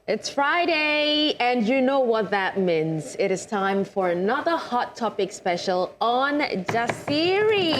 It's Friday, and you know what that means. It is time for another Hot Topic special on Jasiri.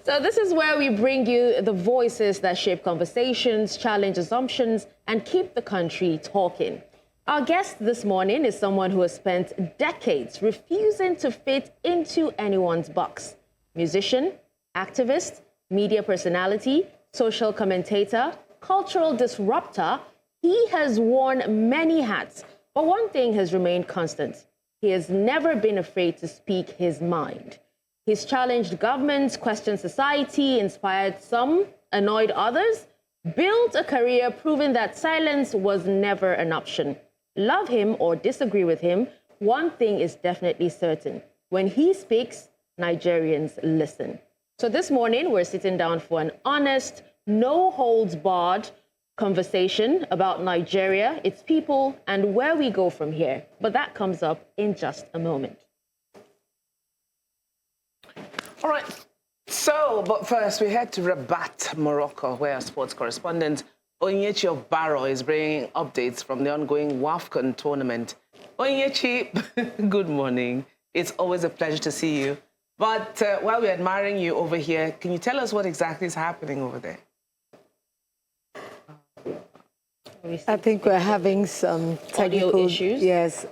So this is where we bring you the voices that shape conversations, challenge assumptions, and keep the country talking. Our guest this morning is someone who has spent decades refusing to fit into anyone's box. Musician, activist, media personality, social commentator, cultural disruptor. He has worn many hats, but one thing has remained constant. He has never been afraid to speak his mind. He's challenged governments, questioned society, inspired some, annoyed others, built a career proving that silence was never an option. Love him or disagree with him, one thing is definitely certain. When he speaks, Nigerians listen. So this morning, we're sitting down for an honest, no-holds-barred conversation about Nigeria, its people, and where we go from here. But that comes up in just a moment. All right. So, but first, we head to Rabat, Morocco, where our sports correspondent Onyechi Obaro is bringing updates from the ongoing WAFCON tournament. Onyechi, good morning. It's always a pleasure to see you. But while we're admiring you over here, can you tell us what exactly is happening over there? I think we're having some technical audio issues. Yes.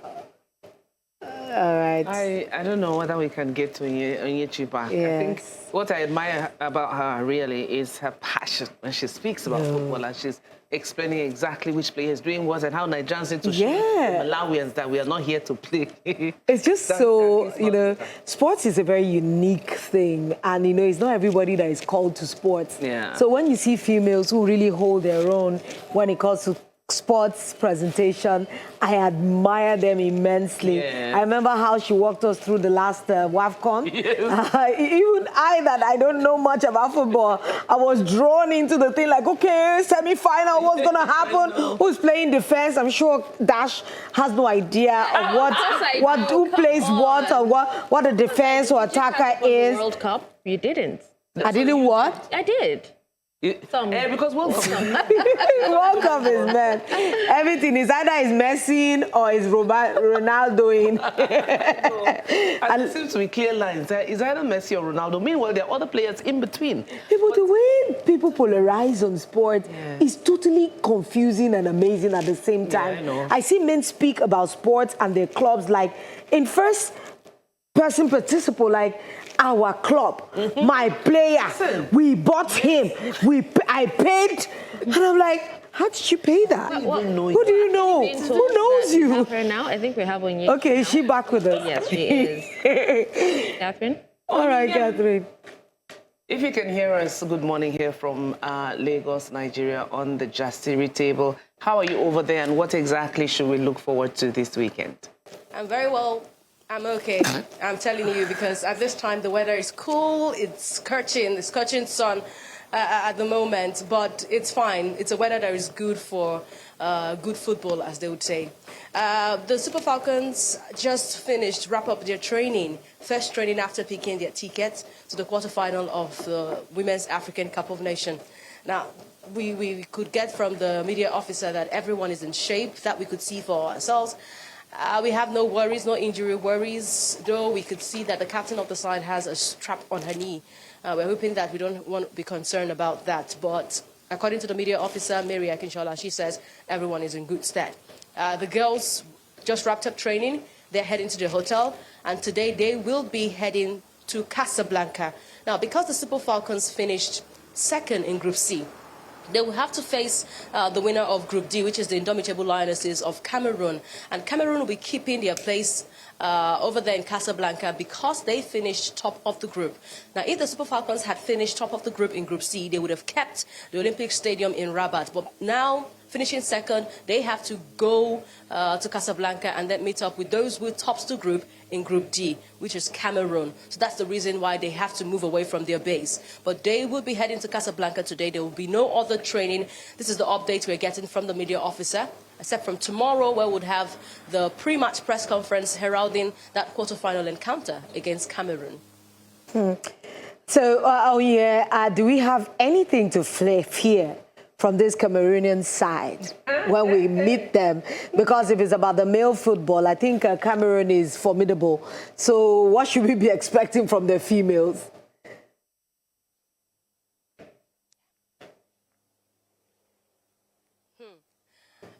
All right. I don't know whether we can get to Onyechi back. Yes. I think what I admire about her really is her passion when she speaks about football, and she's explaining exactly which player is doing what and how Nigerians need to show the Malawians that we are not here to play. It's just so, sports is a very unique thing, and, it's not everybody that is called to sports. Yeah. So when you see females who really hold their own when it comes to sports presentation, I admire them immensely. Yeah. I remember how she walked us through the last WAFCON. Yes. Even I don't know much about football, I was drawn into the thing like, okay, semi-final, what's going to happen? Who's playing defense? I'm sure Dash has no idea of who plays what or what a defense or attacker is. The World Cup, you didn't. I didn't what? I did. Because World Cup World Cup is mad. Everything is either is Messi or is Ronaldo. And it seems to be clear lines. It's either Messi or Ronaldo. Meanwhile, there are other players in between. The way people polarize on sport is totally confusing and amazing at the same time. Yeah, I know. I see men speak about sports and their clubs like in first person participle, like our club, my player, we bought him, I paid, and I'm like, how did you pay that? Who do you know? Who knows you? Have her now? I think we have one. Okay, is she back with us? Yes, she is. Catherine? All right, Catherine. If you can hear us, good morning here from Lagos, Nigeria, on the Jasiri table. How are you over there, and what exactly should we look forward to this weekend? I'm very well. I'm okay. I'm telling you, because at this time the weather is cool. It's scorching sun at the moment, but it's fine. It's a weather that is good for good football, as they would say. The Super Falcons just wrap up their training, first training after picking their tickets to the quarterfinal of the Women's African Cup of Nations. Now, we could get from the media officer that everyone is in shape, that we could see for ourselves. We have no worries, no injury worries, though we could see that the captain of the side has a strap on her knee. We're hoping that we don't want to be concerned about that. But according to the media officer, Mary Akinshola, she says everyone is in good stead. The girls just wrapped up training. They're heading to the hotel. And today they will be heading to Casablanca. Now, because the Super Falcons finished second in Group C, they will have to face the winner of Group D, which is the Indomitable Lionesses of Cameroon. And Cameroon will be keeping their place over there in Casablanca because they finished top of the group. Now, if the Super Falcons had finished top of the group in Group C, they would have kept the Olympic Stadium in Rabat. But now, finishing second, they have to go to Casablanca and then meet up with those who tops the group in Group D, which is Cameroon. So that's the reason why they have to move away from their base. But they will be heading to Casablanca today. There will be no other training. This is the update we're getting from the media officer, except from tomorrow, where we'll have the pre-match press conference heralding that quarterfinal encounter against Cameroon. So, do we have anything to fear from this Cameroonian side when we meet them? Because if it's about the male football, I think Cameroon is formidable. So what should we be expecting from the females?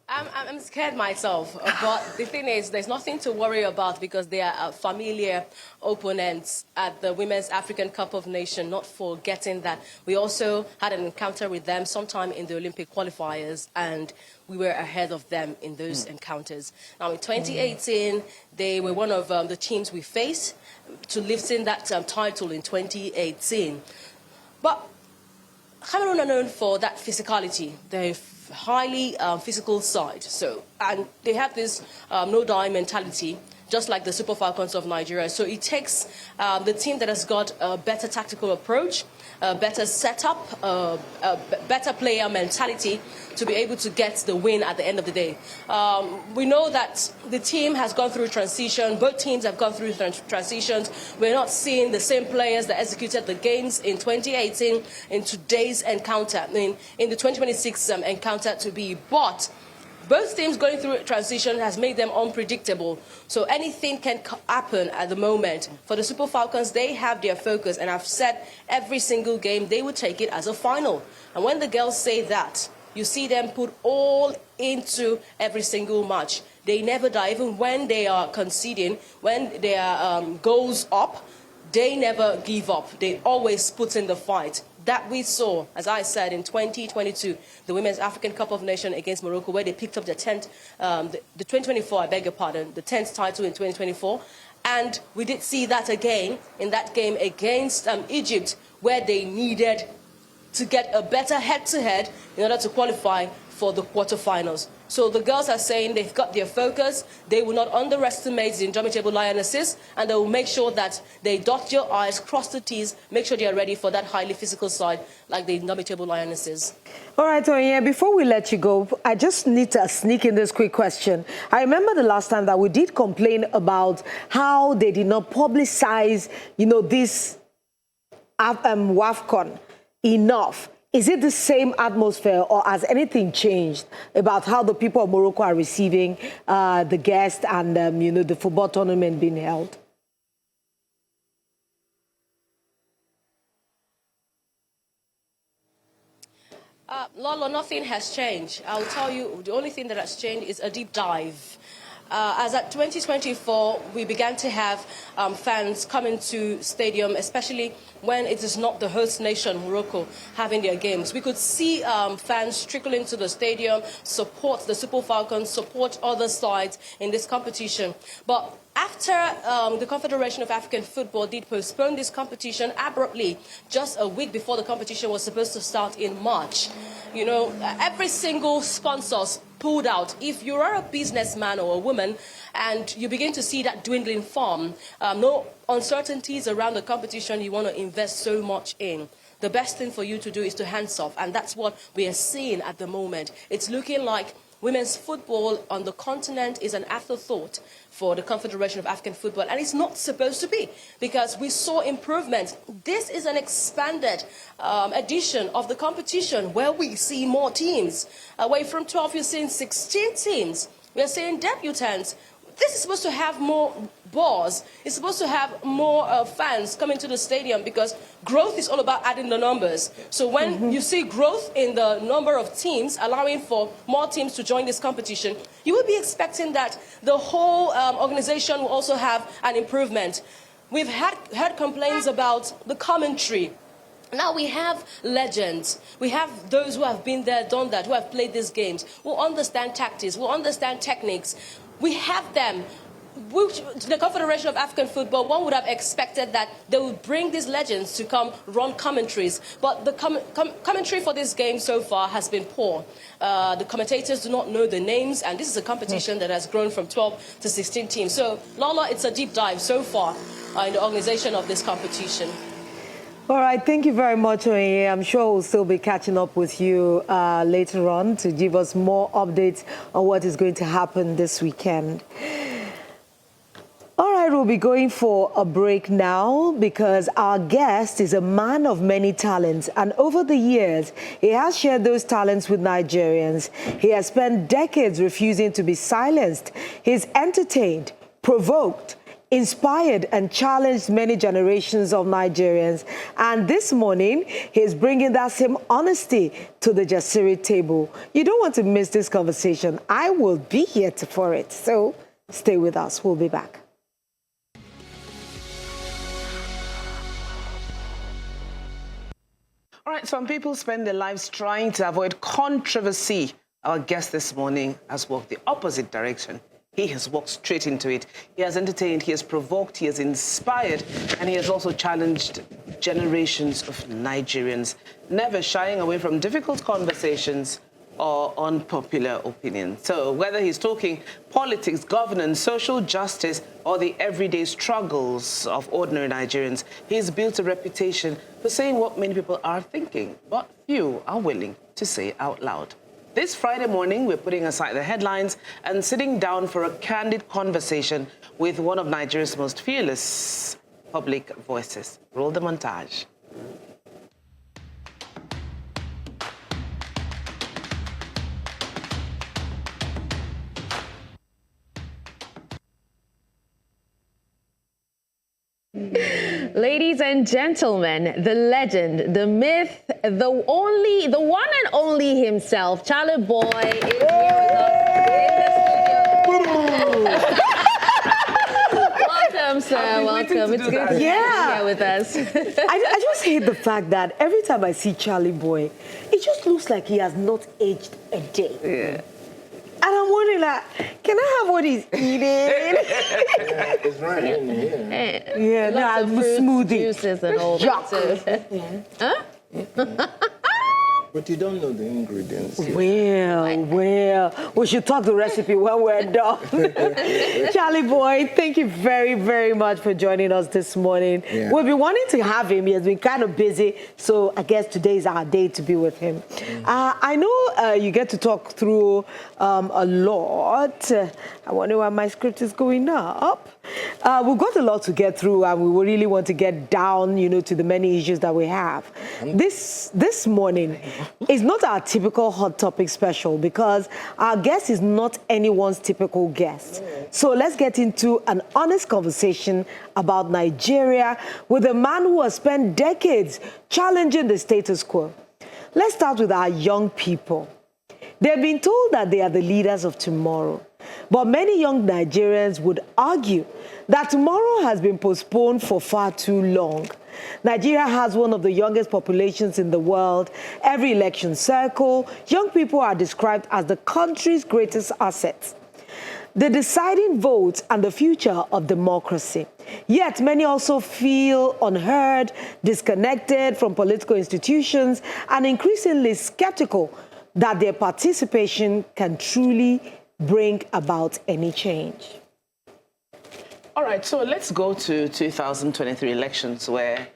I'm scared myself, but the thing is, there's nothing to worry about because they are familiar opponents at the Women's African Cup of Nations, not forgetting that we also had an encounter with them sometime in the Olympic qualifiers, and we were ahead of them in those encounters. Now, in 2018, they were one of the teams we faced to lifting that title in 2018. But Cameroon are known for that physicality. They're highly physical side. So, and they have this no-die mentality, just like the Super Falcons of Nigeria. So it takes the team that has got a better tactical approach, a better setup, a better player mentality to be able to get the win at the end of the day. We know that the team has gone through transition. Both teams have gone through transitions. We're not seeing the same players that executed the games in 2018 in today's encounter, in the 2026 encounter to be. But both teams going through transition has made them unpredictable. So anything can happen at the moment. For the Super Falcons, they have their focus. And I've said every single game, they would take it as a final. And when the girls say that, you see them put all into every single match. They never die. Even when they are conceding, when they are goals up, they never give up. They always put in the fight. That we saw, as I said, in 2022, the Women's African Cup of Nations against Morocco, where they picked up the 10th, the 2024, I beg your pardon, the 10th title in 2024. And we did see that again in that game against Egypt, where they needed to get a better head-to-head in order to qualify for the quarterfinals. So the girls are saying they've got their focus. They will not underestimate the indomitable Lionesses, and they will make sure that they dot your I's, cross the T's, make sure they are ready for that highly physical side like the indomitable Lionesses. All right, Onyinye, before we let you go, I just need to sneak in this quick question. I remember the last time that we did complain about how they did not publicize, this WAFCON enough. Is it the same atmosphere, or has anything changed about how the people of Morocco are receiving the guests and, the football tournament being held? Lolo, nothing has changed. I'll tell you, the only thing that has changed is a deep dive. As at 2024, we began to have fans coming to stadium, especially when it is not the host nation, Morocco, having their games. We could see fans trickle into the stadium, support the Super Falcons, support other sides in this competition. But after the Confederation of African Football did postpone this competition abruptly, just a week before the competition was supposed to start in March, every single sponsor pulled out. If you are a businessman or a woman and you begin to see that dwindling form, no uncertainties around the competition you want to invest so much in, the best thing for you to do is to hands off. And that's what we are seeing at the moment. It's looking like women's football on the continent is an afterthought for the Confederation of African Football, and it's not supposed to be, because we saw improvements. This is an expanded edition of the competition where we see more teams. Away from 12, you're seeing 16 teams. We're seeing debutants. This is supposed to have more bars. It's supposed to have more fans coming to the stadium, because growth is all about adding the numbers. So when you see growth in the number of teams, allowing for more teams to join this competition, you would be expecting that the whole organization will also have an improvement. We've heard complaints about the commentary. Now we have legends. We have those who have been there, done that, who have played these games, who understand tactics, who understand techniques. We have them. The Confederation of African Football, one would have expected that they would bring these legends to come run commentaries. But the commentary for this game so far has been poor. The commentators do not know the names, and this is a competition that has grown from 12 to 16 teams. So, Lola, it's a deep dive so far in the organization of this competition. All right, thank you very much, Onyinye. I'm sure we'll still be catching up with you later on to give us more updates on what is going to happen this weekend. All right. right, we'll be going for a break now because our guest is a man of many talents, and over the years, he has shared those talents with Nigerians. He has spent decades refusing to be silenced. He's entertained, provoked, inspired and challenged many generations of Nigerians. And this morning, he's bringing that same honesty to the Jasiri table. You don't want to miss this conversation. I will be here for it. So stay with us. We'll be back. All right, some people spend their lives trying to avoid controversy. Our guest this morning has walked the opposite direction. He has walked straight into it. He has entertained, he has provoked, he has inspired, and he has also challenged generations of Nigerians, never shying away from difficult conversations or unpopular opinions. So whether he's talking politics, governance, social justice, or the everyday struggles of ordinary Nigerians, he's built a reputation for saying what many people are thinking, but few are willing to say out loud. This Friday morning, we're putting aside the headlines and sitting down for a candid conversation with one of Nigeria's most fearless public voices. Roll the montage. Ladies and gentlemen, the legend, the myth, the one and only himself, Charly Boy, is here with us in the studio. Welcome, sir. Welcome. It's good to be here with us. I just hate the fact that every time I see Charly Boy, it just looks like he has not aged a day. Yeah. And I'm wondering, like, can I have what he's eating? It's right in here. Yeah, Lots of no, fruit smoothie. juices and all that. Huh? But you don't know the ingredients. Well, we should talk the recipe when we're done. Charly Boy, thank you very, very much for joining us this morning. Yeah. We've been wanting to have him. He has been kind of busy, so I guess today is our day to be with him. I know you get to talk through a lot. I wonder why my script is going up. We've got a lot to get through, and we really want to get down, to the many issues that we have. This morning is not our typical hot topic special because our guest is not anyone's typical guest. So let's get into an honest conversation about Nigeria with a man who has spent decades challenging the status quo. Let's start with our young people. They've been told that they are the leaders of tomorrow. But many young Nigerians would argue that tomorrow has been postponed for far too long. Nigeria has one of the youngest populations in the world. Every election cycle, young people are described as the country's greatest assets, the deciding vote and the future of democracy. Yet many also feel unheard, disconnected from political institutions, and increasingly skeptical that their participation can truly bring about any change. All right, so let's go to 2023 elections where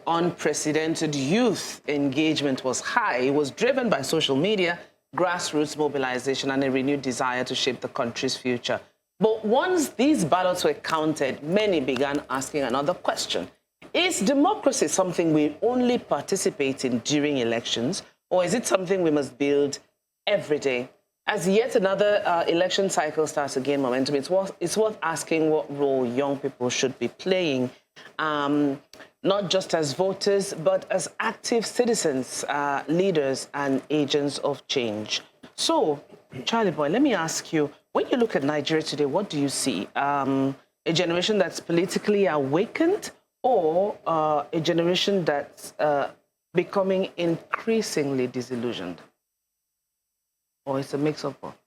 unprecedented youth engagement was high. It was driven by social media, grassroots mobilization, and a renewed desire to shape the country's future. But once these ballots were counted, many began asking another question. Is democracy something we only participate in during elections, or is it something we must build every day? As yet another election cycle starts to gain momentum, it's worth asking what role young people should be playing, not just as voters, but as active citizens, leaders, and agents of change. So, Charly Boy, let me ask you, when you look at Nigeria today, what do you see? A generation that's politically awakened, or a generation that's becoming increasingly disillusioned? Or it's a mix of both?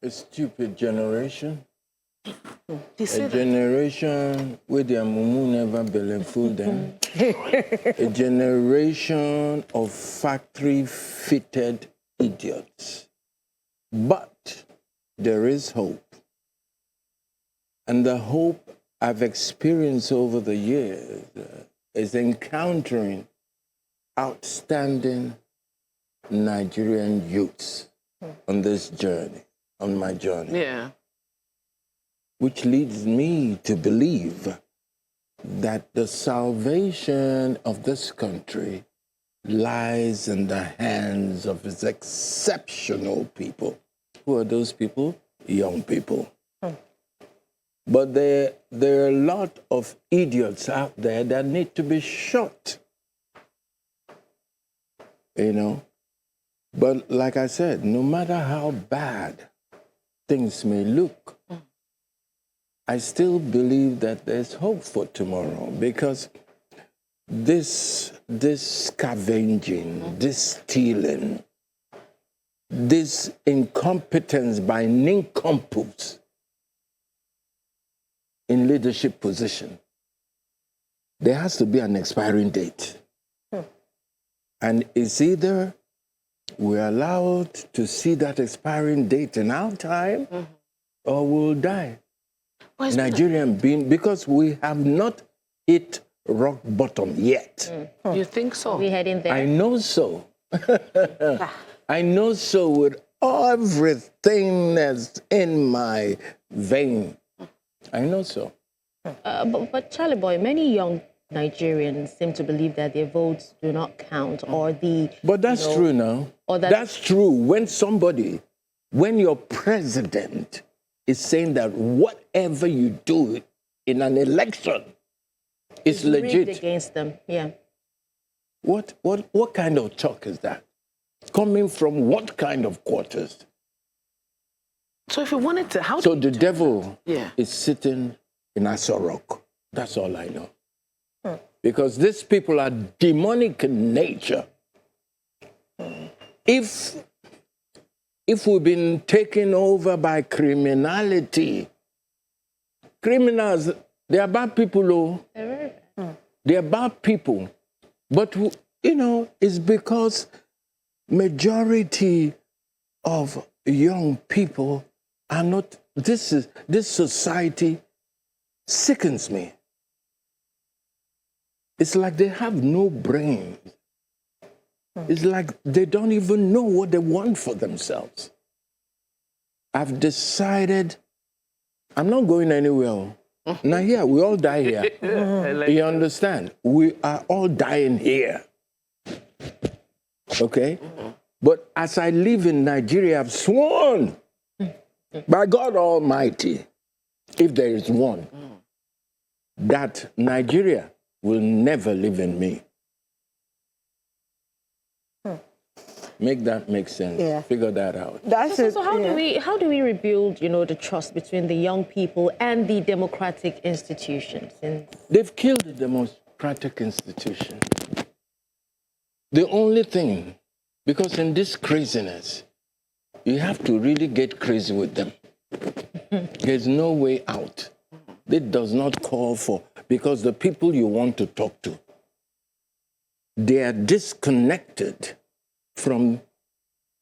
A stupid generation. A Generation where their mumu never belly full them. A generation of factory-fitted idiots. But there is hope. And the hope I've experienced over the years is encountering outstanding Nigerian youths on this journey, on my journey. Yeah. which leads me to believe that the salvation of this country lies in the hands of its exceptional people. Who are those people? Young people. But there are a lot of idiots out there that need to be shot. You know? But like I said, no matter how bad things may look, I still believe that there's hope for tomorrow, because this scavenging, this stealing, this incompetence by nincompoops in leadership position, there has to be an expiring date. And it's either we're allowed to see that expiring date in our time, or we'll die. Nigerian being, because we have not hit rock bottom yet. You think so? We heading there. I know so. I know so with everything that's in my vein. I know so. But Charly Boy, many young Nigerians seem to believe that their votes do not count, or the... But that's true now. Or That's true when your president is saying that whatever you do in an election is legit. rigged against them, yeah. What kind of talk is that? Coming from what kind of quarters? So if you wanted to, how So do the you devil Yeah. is sitting in Aso Rock. That's all I know. Because these people are demonic in nature. If we've been taken over by criminality, criminals, they are bad people, oh. They are bad people. But, you know, it's because majority of young people are not, this society sickens me. It's like they have no brain. It's like they don't even know what they want for themselves. I've decided I'm not going anywhere. Now here, we all die here. You understand? We are all dying here. Okay? But as I live in Nigeria, I've sworn by God Almighty, if there is one, that Nigeria will never live in me. Make that make sense. Yeah. Figure that out. So how do we rebuild, you know, the trust between the young people and the democratic institutions? They've killed the democratic institution. The only thing, because in this craziness, you have to really get crazy with them. There's no way out. It does not call for, because the people you want to talk to, they are disconnected from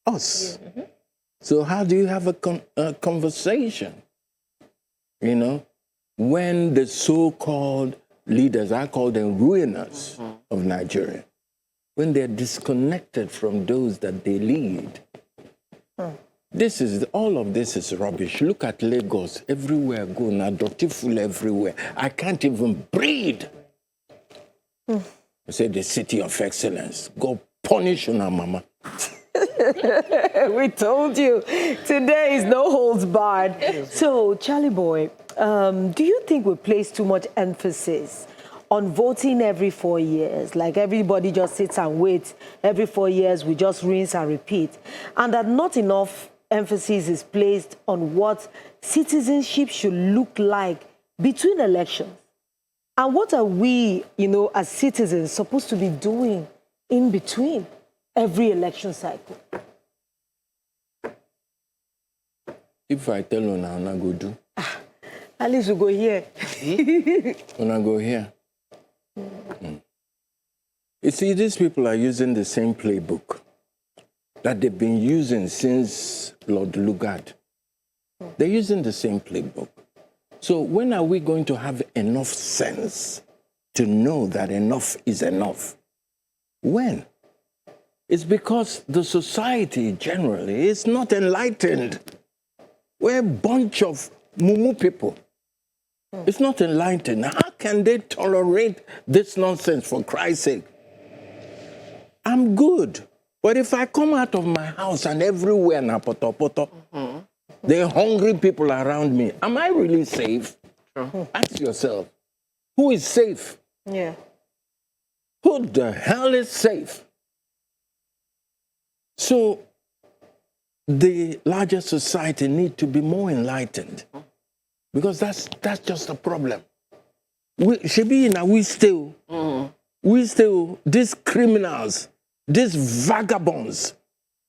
us. So how do you have a conversation? You know, when the so-called leaders, I call them ruiners of Nigeria, when they're disconnected from those that they lead. All of this is rubbish. Look at Lagos. Everywhere I go, now dirty full everywhere. I can't even breathe. I say the city of excellence. Go punish una mama. We told you. Today is no holds barred. So, Charly Boy, do you think we place too much emphasis on voting every 4 years? Like everybody just sits and waits. Every 4 years, we just rinse and repeat. And that not enough emphasis is placed on what citizenship should look like between elections. And what are we, you know, as citizens supposed to be doing in between every election cycle? If I tell you now, I'm not going to do. At least we go here. When I go here. You see, these people are using the same playbook that they've been using since Lord Lugard. They're using the same playbook. So when are we going to have enough sense to know that enough is enough? When? It's because the society generally is not enlightened. We're a bunch of mumu people. It's not enlightened. How can they tolerate this nonsense, for Christ's sake? I'm good. But if I come out of my house and everywhere na poto poto, there are hungry people around me, am I really safe? Ask yourself, who is safe? Yeah. Who the hell is safe? So the larger society need to be more enlightened, because that's just a problem. We still, these criminals, these vagabonds,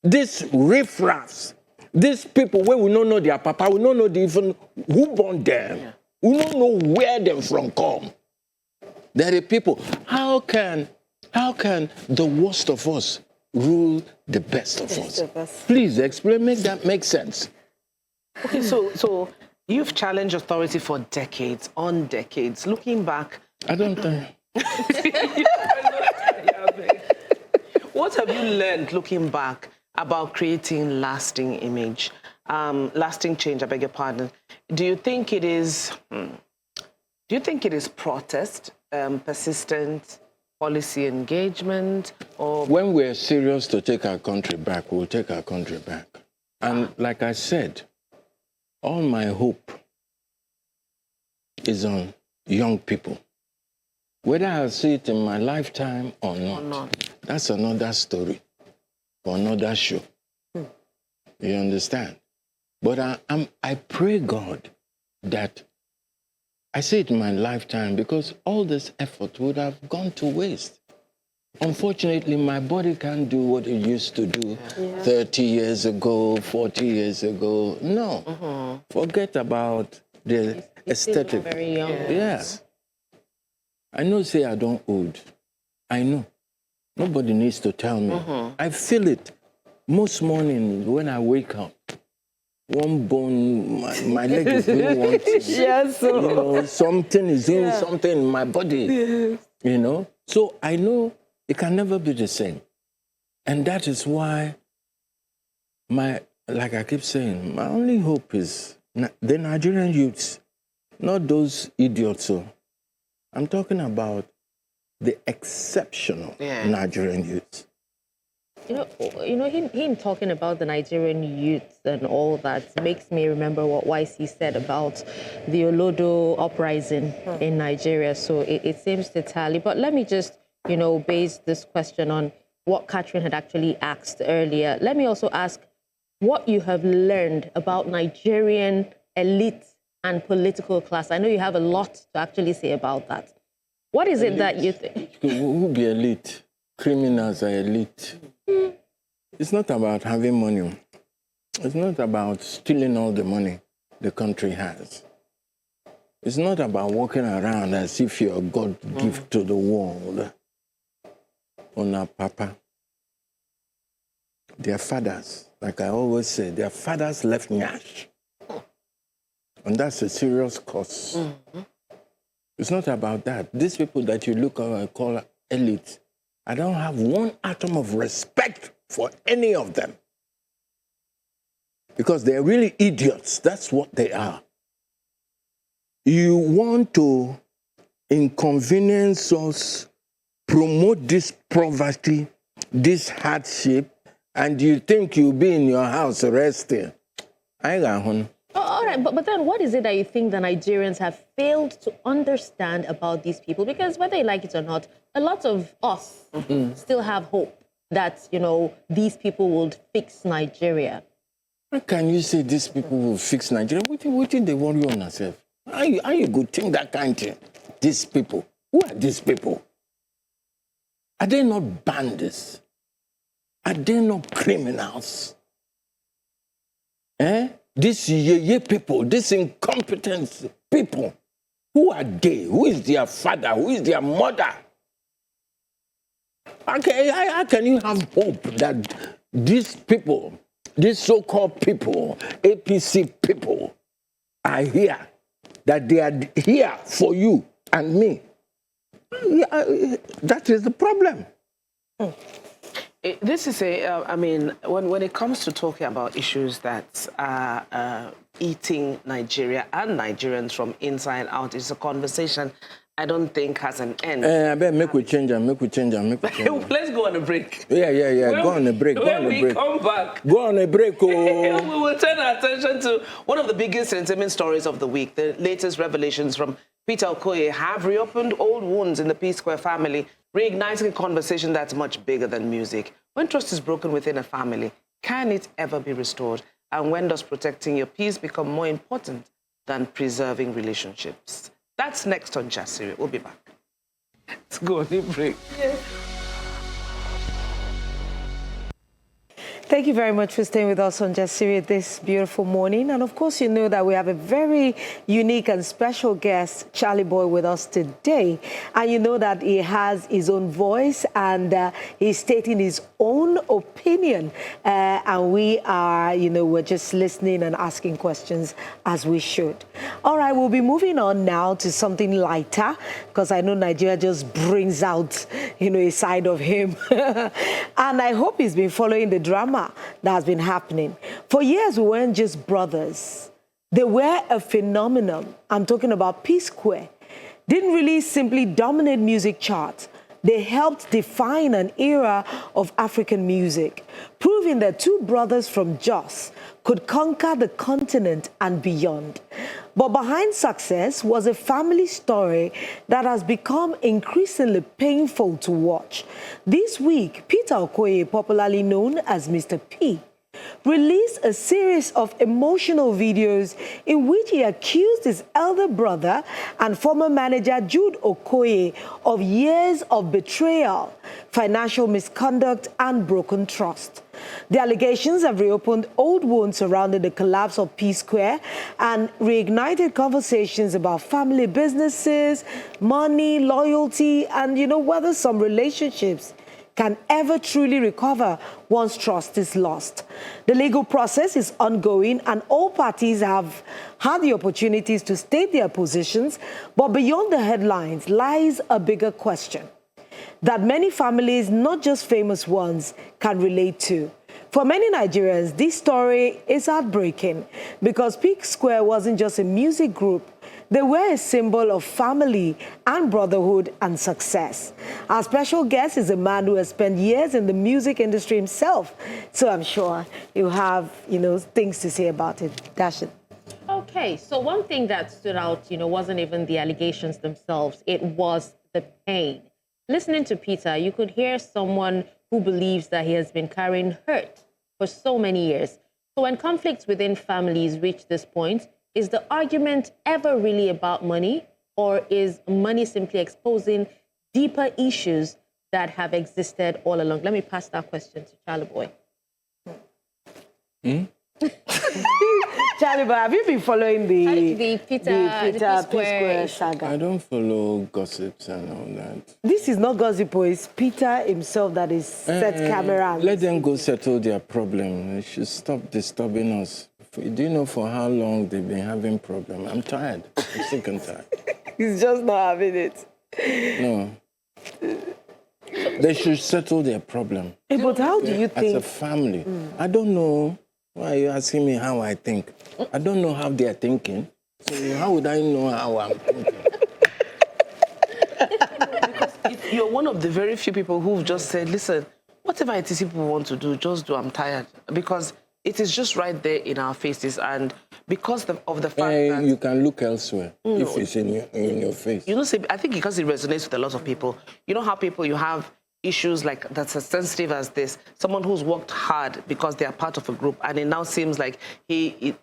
these riffraffs, these people where we don't know their papa, we don't know even who born them, we don't know where them from come. There are people. How can the worst of us rule the best of us? Please explain, make that make sense. Okay, so you've challenged authority for decades, on decades. Looking back, I don't think. What have you learned looking back about creating lasting image, lasting change? I beg your pardon. Do you think it is? Do you think it is protest, persistent policy engagement, or when we're serious to take our country back, we'll take our country back. And like I said, all my hope is on young people. Whether I'll see it in my lifetime or not, that's another story for another show. You understand? But I pray God that I see it in my lifetime, because all this effort would have gone to waste. Unfortunately, my body can't do what it used to do 30 years ago, 40 years ago. No. Forget about the aesthetic. Very young. Yes. I know, say I don't old. I know. Nobody needs to tell me. I feel it most mornings when I wake up. One bone, my leg is doing one thing. Yes. You know, something is doing something in my body. Yes. You know? So I know it can never be the same. And that is why like I keep saying, my only hope is the Nigerian youths, not those idiots. So I'm talking about the exceptional Nigerian youths. You know, him talking about the Nigerian youth and all that makes me remember what YC said about the Olodo uprising in Nigeria. So it seems to tally. But let me just, base this question on what Catherine had actually asked earlier. Let me also ask what you have learned about Nigerian elite and political class. I know you have a lot to actually say about that. What is it that you think? Who be elite? Criminals are elite. It's not about having money. It's not about stealing all the money the country has. It's not about walking around as if you're a God gift to the world. On our papa. Their fathers, like I always say, their fathers left Nyash. And that's a serious cause. It's not about that. These people that you look at call elite, I don't have one atom of respect for any of them. Because they're really idiots. That's what they are. You want to inconvenience us, promote this poverty, this hardship, and you think you'll be in your house resting. I got one. All right, but then what is it that you think the Nigerians have failed to understand about these people? Because whether you like it or not, a lot of us still have hope that, these people will fix Nigeria. How can you say these people will fix Nigeria? What did they worry on themselves? How you good think that kind of thing? These people. Who are these people? Are they not bandits? Are they not criminals? These yeye people, these incompetent people, who are they? Who is their father? Who is their mother? Okay, how can you have hope that these people, these so-called people, APC people, are here, that they are here for you and me? That is the problem. This is I mean, when it comes to talking about issues that are eating Nigeria and Nigerians from inside out, it's a conversation I don't think has an end. I bet make we change them. Let's go on a break. Yeah. Go on a break. When we come back, go on a break. Oh. We will turn our attention to one of the biggest entertainment stories of the week. The latest revelations from Peter Okoye have reopened old wounds in the P-Square family, reigniting a conversation that's much bigger than music. When trust is broken within a family, can it ever be restored? And when does protecting your peace become more important than preserving relationships? That's next on Jasiri. We'll be back. Let's go on a break. Yeah. Thank you very much for staying with us on Jasiri this beautiful morning. And of course, you know that we have a very unique and special guest, Charly Boy, with us today. And you know that he has his own voice and he's stating his own opinion. And we are, we're just listening and asking questions as we should. All right, we'll be moving on now to something lighter because I know Nigeria just brings out, a side of him. And I hope he's been following the drama that has been happening. For years, we weren't just brothers. They were a phenomenon. I'm talking about P-Square. Didn't really simply dominate music charts. They helped define an era of African music, proving that two brothers from Jos could conquer the continent and beyond. But behind success was a family story that has become increasingly painful to watch. This week, Peter Okoye, popularly known as Mr. P, released a series of emotional videos in which he accused his elder brother and former manager Jude Okoye of years of betrayal, financial misconduct, and broken trust. The allegations have reopened old wounds surrounding the collapse of P-Square and reignited conversations about family businesses, money, loyalty, and, whether some relationships can ever truly recover once trust is lost. The legal process is ongoing and all parties have had the opportunities to state their positions, but beyond the headlines lies a bigger question that many families, not just famous ones, can relate to. For many Nigerians, this story is heartbreaking because P-Square wasn't just a music group. They were a symbol of family and brotherhood and success. Our special guest is a man who has spent years in the music industry himself, so I'm sure you have, things to say about it. Dash it. Okay, so one thing that stood out, wasn't even the allegations themselves. It was the pain. Listening to Peter, you could hear someone who believes that he has been carrying hurt for so many years. So when conflicts within families reach this point, is the argument ever really about money, or is money simply exposing deeper issues that have existed all along? Let me pass that question to Charly Boy. Charly Boy, have you been following the Peter P-Square saga? I don't follow gossips and all that. This is not gossip, it's Peter himself that is set camera. Let them go settle their problem. They should stop disturbing us. Do you know for how long they've been having problems? I'm tired. I'm sick and tired. He's just not having it. No. They should settle their problem. But how do you think? As a family. I don't know. Why are you asking me how I think? I don't know how they're thinking. So how would I know how I'm thinking? Because you're one of the very few people who've just said, listen, whatever it is people want to do, just do. I'm tired. Because it is just right there in our faces. And because of the fact that... You can look elsewhere if it's in your face. I think because it resonates with a lot of people. You know how people, you have issues like that's as sensitive as this, someone who's worked hard because they are part of a group, and it now seems like he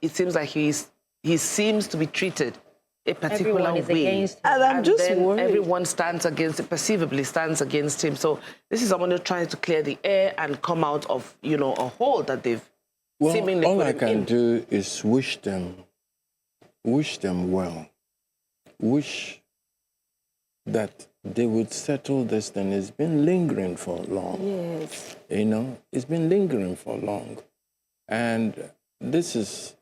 seems to be treated a particular way. And I'm just worried. Everyone stands against it, perceivably stands against him. So this is someone who's trying to clear the air and come out of, a hole that they've seemingly all put I him can in. do is wish them well. Wish that they would settle this thing. It's been lingering for long. Yes. It's been lingering for long. And this is,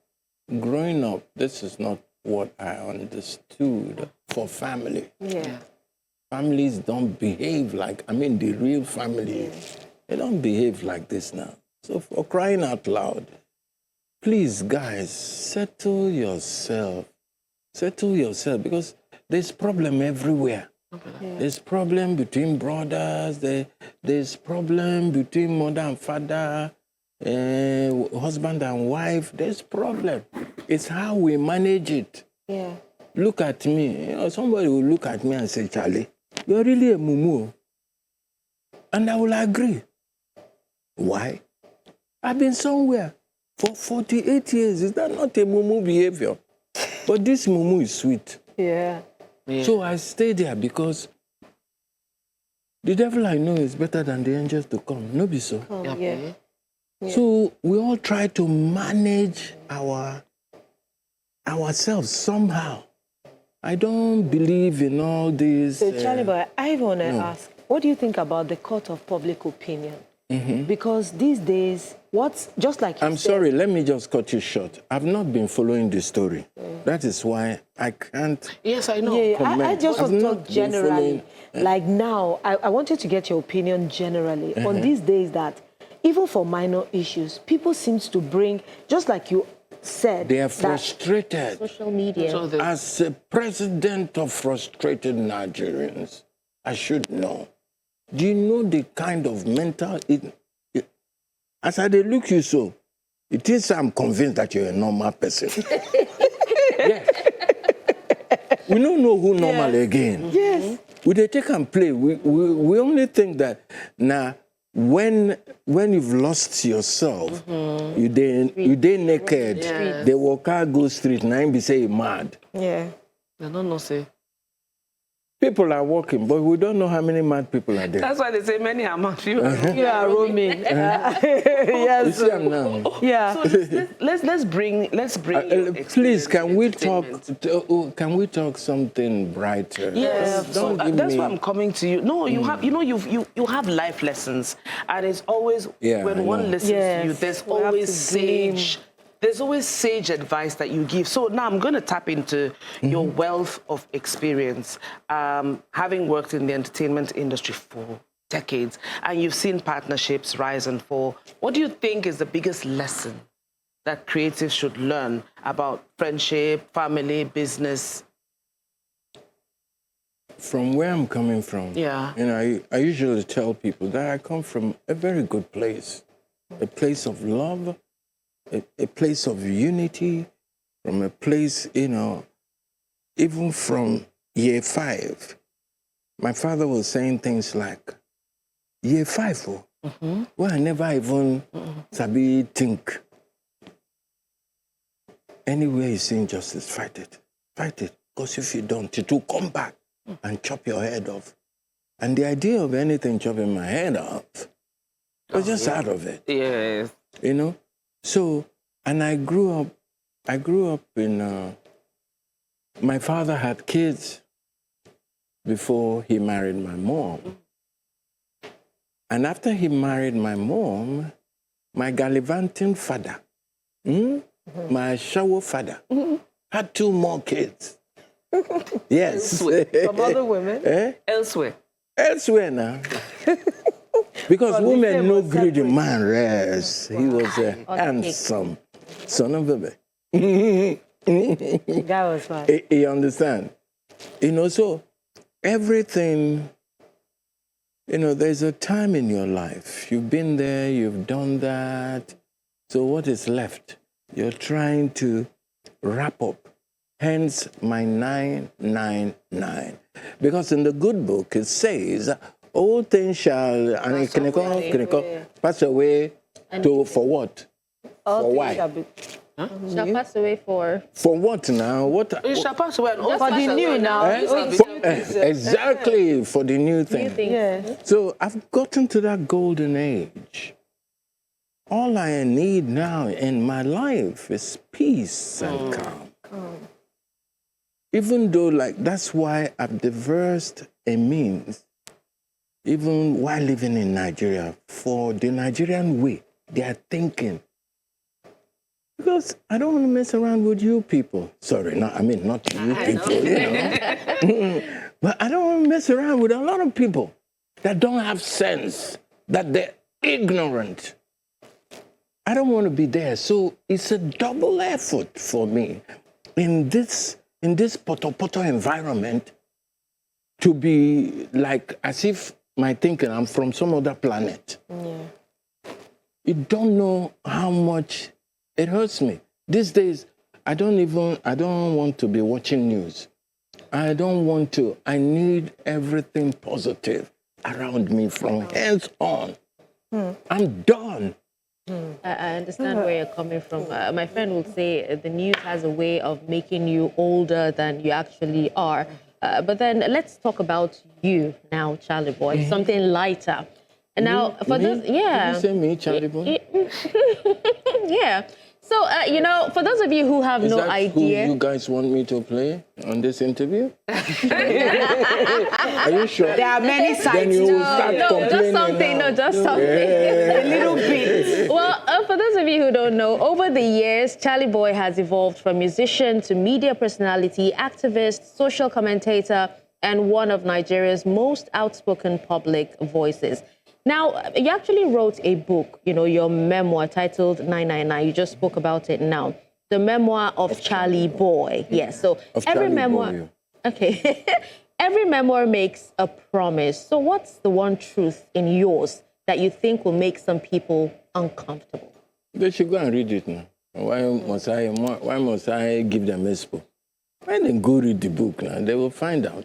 growing up, this is not what I understood for family. Yeah. Families don't behave like, the real family They don't behave like this now. So for crying out loud, please, guys, settle yourself. Settle yourself, because there's problem everywhere. Yeah. There's problem between brothers. There's problem between mother and father, husband and wife. There's problem. It's how we manage it. Yeah. Look at me. You know, somebody will look at me and say, Charlie, you're really a mumu. And I will agree. Why? I've been somewhere for 48 years. Is that not a mumu behavior? But this mumu is sweet. Yeah. So I stay there because the devil I know is better than the angels to come. No be so. Yeah. So we all try to manage ourselves somehow. I don't believe in all this. So, Charly Boy, I want to ask, what do you think about the court of public opinion? Because these days, just like you I'm said, sorry, let me just cut you short. I've not been following the story. That is why I can't. Yes, I know. Yeah, I comment. just I've want to not talk been generally. following- Like now, I wanted to get your opinion generally on these days that even for minor issues, people seem to bring, just like you said, They are that frustrated. Social media. So As a president of frustrated Nigerians, I should know. Do you know the kind of mental... as I look you so, it is I'm convinced that you're a normal person. Yes. We don't know who normal again. Yes. We they take and play. We only think that now when you've lost yourself, you dey naked. Yes. They walk out, go street, now be say mad. Yeah. They don't know, say. People are walking, but we don't know how many mad people are there. That's why they say many are mad. Few are You are roaming. You Yes. see them now. Yeah. So let's bring your Please, can we entertainment. talk something brighter? Yes, so Don't give that's me- why I'm coming to you. No, you have, you have life lessons, and it's always Yeah, I when one know. listens to you, Yes, there's we have always to glean. sage. There's always sage advice that you give. So now I'm going to tap into your wealth of experience, having worked in the entertainment industry for decades, and you've seen partnerships rise and fall. What do you think is the biggest lesson that creatives should learn about friendship, family, business? From where I'm coming from, Yeah. you know, I usually tell people that I come from a very good place, a place of love, a place of unity, from a place, you know, even from year 5, my father was saying things like, year 5, well, I never even sabi think. Anywhere you see injustice, fight it. Fight it. Because if you don't, it will come back and chop your head off. And the idea of anything chopping my head off was just out of it. Yes. You know? So, and I grew up in, my father had kids before he married my mom. And after he married my mom, my gallivanting father, my shower father, had 2 more kids. Yes. From other women. Elsewhere. Elsewhere now. Because But women the no same was greedy separate. man rest. He was a handsome son of a bitch. The guy was fine. You understand? You know, so everything, you know, there's a time in your life. You've been there, you've done that. So what is left? You're trying to wrap up. Hence my 999. Because in the good book it says, all things shall pass away for what? All For things why? shall be- Shall pass away for... For what now? What? It shall pass away. And all For pass the new away. now. Eh? Oh, For- exactly, for the new thing. New things. Yeah. So I've gotten to that golden age. All I need now in my life is peace and calm. Even though, like, that's why I've devised a means, even while living in Nigeria, for the Nigerian way they are thinking. Because I don't want to mess around with you people. Sorry, not you people, you know. But I don't want to mess around with a lot of people that don't have sense, that they ignorant. I don't want to be there. So it's a double effort for me in this poto environment to be like as if my thinking I'm from some other planet. Yeah. You don't know how much it hurts me. These days, I don't want to be watching news. I don't want to. I need everything positive around me from hands on. I'm done. I understand where you're coming from. My friend will say the news has a way of making you older than you actually are. But then let's talk about you now, Charly Boy, something lighter. And now, for this, yeah. Did you say me, Charly Boy? Yeah. So, you know, for those of you who have no idea. Who you guys want me to play on this interview? Are you sure? There are many sides. Then you will start complaining. Just something. A little bit. Well, for those of you who don't know, over the years, Charly Boy has evolved from musician to media personality, activist, social commentator, and one of Nigeria's most outspoken public voices. Now, you actually wrote a book, you know, your memoir titled 999. You just spoke about it now. The memoir of Charly Boy. Yes. So every memoir. Okay. Every memoir makes a promise. So what's the one truth in yours that you think will make some people uncomfortable? They should go and read it now. Why must I give them expo? Why don't go read the book now? They will find out.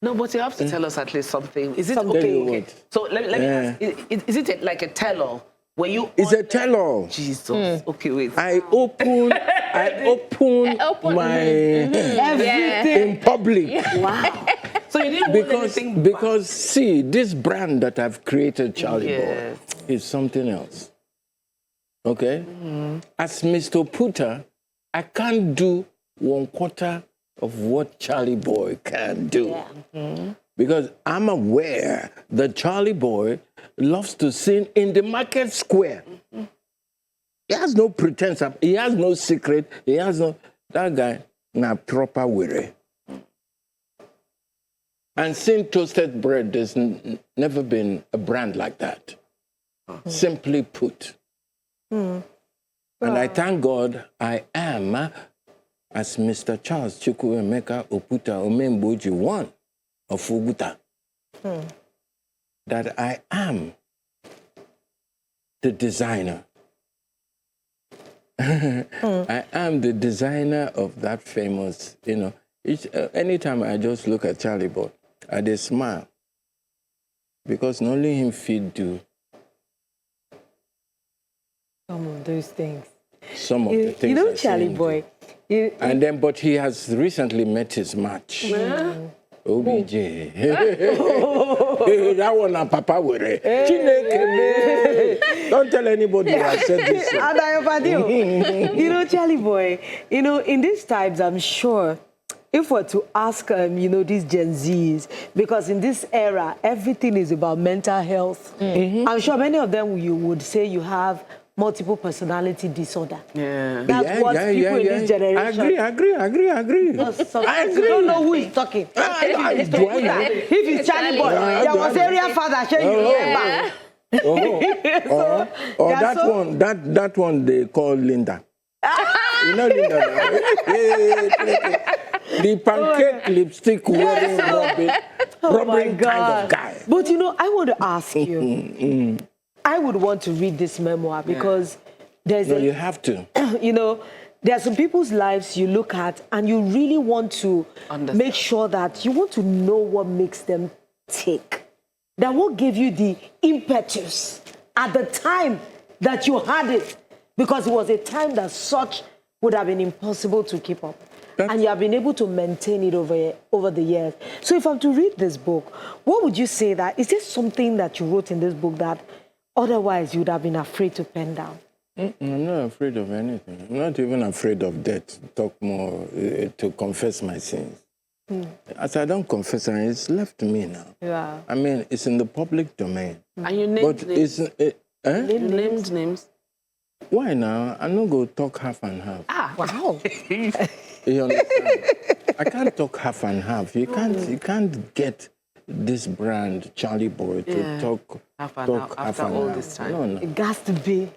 No, but you have to tell us at least something. Is it Something. okay? So let me ask, is it like a tell-all? Where you It's a tell-all. Jesus. Okay, wait. I open my Everything. in public. Wow. So you didn't want anything because see, this brand that I've created, Charly Yes. Boy, is something else. Okay? As Mr. Putter, I can't do 1/4 of what Charly Boy can do. Because I'm aware that Charly Boy loves to sing in the market square. He has no pretense. He has no secret. He has no... That guy, na proper way. And sing toasted bread, there's never been a brand like that. Simply put. And I thank God I am, as Mr. Charles Chukwuemeka Oputa Omemboji one of Uguta, that I am the designer. I am the designer of that famous, you know, anytime I just look at Charly Boy, I just smile. Because not only him feed do Some of those things. some of the things You know, I see Charly him do. Boy. And then, but he has recently met his match. OBJ. That one and Papa were. Don't tell anybody I said this. You know, Charly Boy, you know, in these times, I'm sure, if we're to ask, you know, these Gen Zs, because in this era, everything is about mental health. I'm sure many of them, you would say you have multiple personality disorder. Yeah. That's what people in this generation... I agree. I agree. You don't know who is talking. Do I know? If it's Charly Boy, there was area father showing you here back. Or that one they call Linda. You know Linda? The pancake lipstick wearing Robin kind of guy. But you know, I want to ask you, I would want to read this memoir because there's you have to. You know, there are some people's lives you look at and you really want to make sure that you want to know what makes them tick. That what gave you the impetus at the time that you had it, because it was a time that such would have been impossible to keep up. And you have been able to maintain it over the years. So if I'm to read this book, what would you say that, is there something that you wrote in this book that otherwise you would have been afraid to pen down? I'm not afraid of anything. I'm not even afraid of death. Talk more, to confess my sins. As I don't confess, it's left to me now. Yeah. I mean, it's in the public domain. And you named names. You named names. Why now? I'm not going to talk half and half. Wow. You understand? I can't talk half and half. You can't get this brand, Charly Boy, to talk After all this time. No, no. It has to be.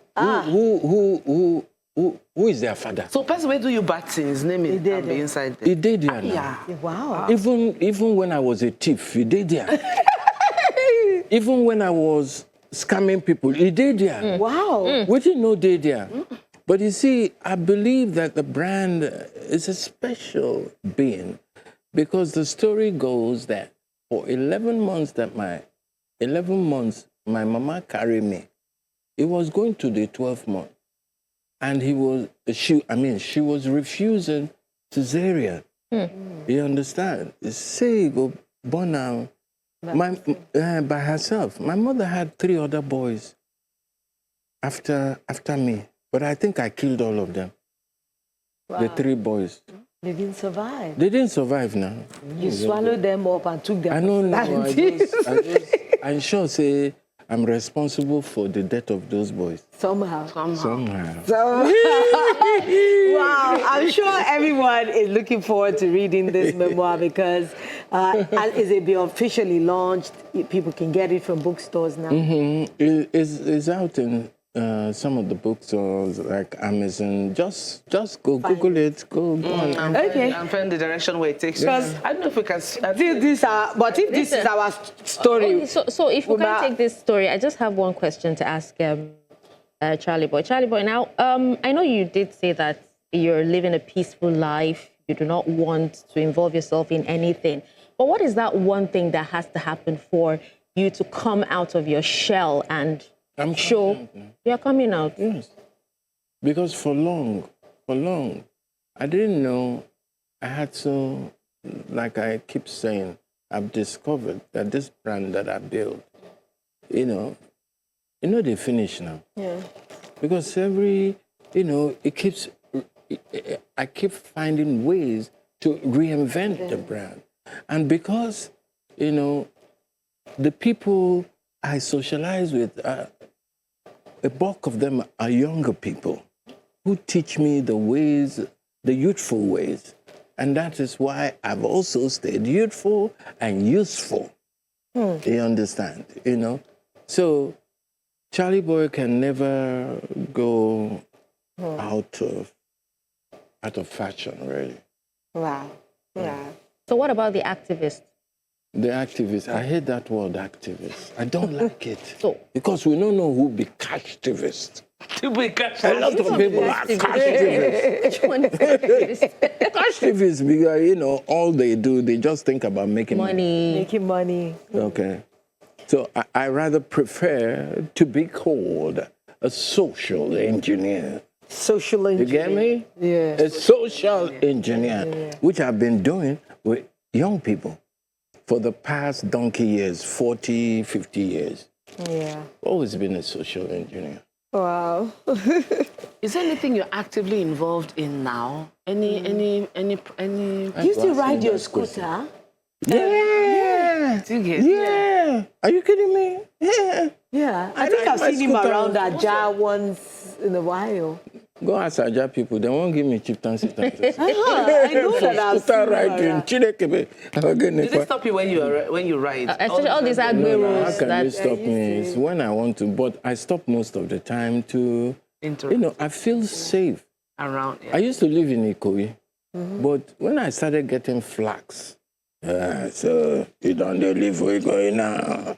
Who is their father? So person where do you bad things? His name is did be it. inside there. He did there now. Yeah. Wow. Even when I was a thief, he did there. Even when I was scamming people, he did there. Wow. We didn't know they there. But you see, I believe that the brand is a special being because the story goes that for 11 months my mama carried me. It was going to the 12th month. And she was refusing cesarean. You understand? Say, go born now. By herself. My mother had 3 other boys after me. But I think I killed all of them. Wow. The 3 boys. They didn't survive. They didn't survive now. You swallowed them up and took their I know. personalities. I sure say I'm responsible for the death of those boys. Somehow. Somehow. Wow, I'm sure everyone is looking forward to reading this memoir because as it be officially launched, people can get it from bookstores now. It's out in some of the bookstores like Amazon. Just go Google it. Go on. Okay. I'm finding the direction where it takes you. Because I don't know if we can. If this is our story. So if we can take this story, I just have one question to ask Charly Boy. Charly Boy, now, I know you did say that you're living a peaceful life. You do not want to involve yourself in anything. But what is that one thing that has to happen for you to come out of your shell and show you're coming out? Yes. Because for long, I didn't know I had so, like I keep saying, I've discovered that this brand that I built, they finish now. Yeah. Because I keep finding ways to reinvent the brand. And because, the people I socialize with, a bulk of them are younger people who teach me the youthful ways. And that is why I've also stayed youthful and useful. You understand, So Charly Boy can never go out of fashion, really. Wow. Yeah. So what about the activists? The activists, I hate that word activist. I don't like it. So, because we don't know who be activists. A lot of Which people are activists. Which one is activist? Activists, because, all they do, they just think about making money. Making money. Okay. So I rather prefer to be called a social engineer. Social engineer. You get me? Yeah. A social engineer, which I've been doing with young people for the past donkey years, 40, 50 years. Yeah. Always been a social engineer. Wow. Is there anything you're actively involved in now? Any? You still ride your scooter? Yeah. Yeah. Are you kidding me? Yeah. Yeah. I think I've seen him around Aja once in a while. Go ask Aja people. They won't give me chieftaincy taxes. I know that I've seen him around. Did they stop you when you ride? Especially all these agberos. How can you stop me? It's when I want to, but I stop most of the time to, I feel safe. Around. Yeah. I used to live in Ikoyi, but when I started getting flags, so you don't live where you're going now.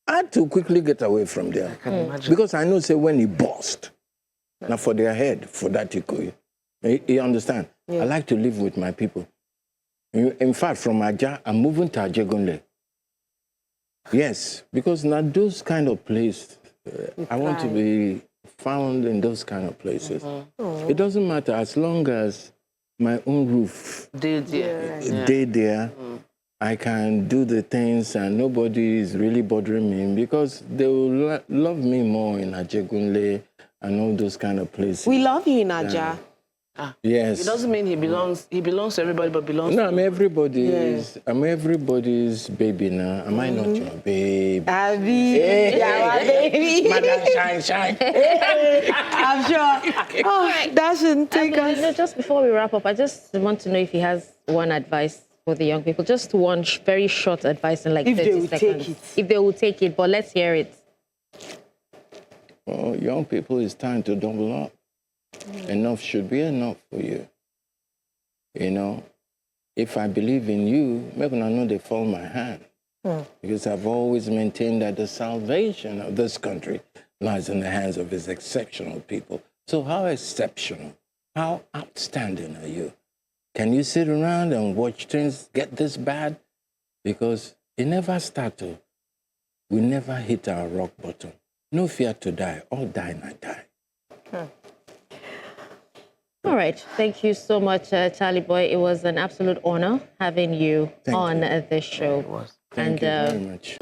I had to quickly get away from there. I can imagine. Because I know, say, when he burst, now for their head, for that Ikoyi. You understand? Yeah. I like to live with my people. In fact, from Aja, I'm moving to Ajegunle. Yes, because now those kind of places, I want to be found in those kind of places. It doesn't matter as long as my own roof there. I can do the things and nobody is really bothering me because they will love me more in Ajegunle and all those kind of places. We love you in Aja. Yes. It doesn't mean he belongs to everybody, but belongs No, to I'm everybody's baby now. Am I not your baby? Abby. Yeah, baby. Madam Shine. I'm sure. Oh, that shouldn't take us. Just before we wrap up, I just want to know if he has one advice for the young people? Just one very short advice in like If 30 they will seconds. take it. If they will take it, but let's hear it. Well, young people, it's time to double up. Enough should be enough for you. You know, if I believe in you, maybe I know they fall my hand. Because I've always maintained that the salvation of this country lies in the hands of its exceptional people. So how exceptional, how outstanding are you? Can you sit around and watch things get this bad? Because it never started. We never hit our rock bottom. No fear to die. All die not die. All right. Thank you so much, Charly Boy. It was an absolute honor having you on this show. It was. Thank you very much.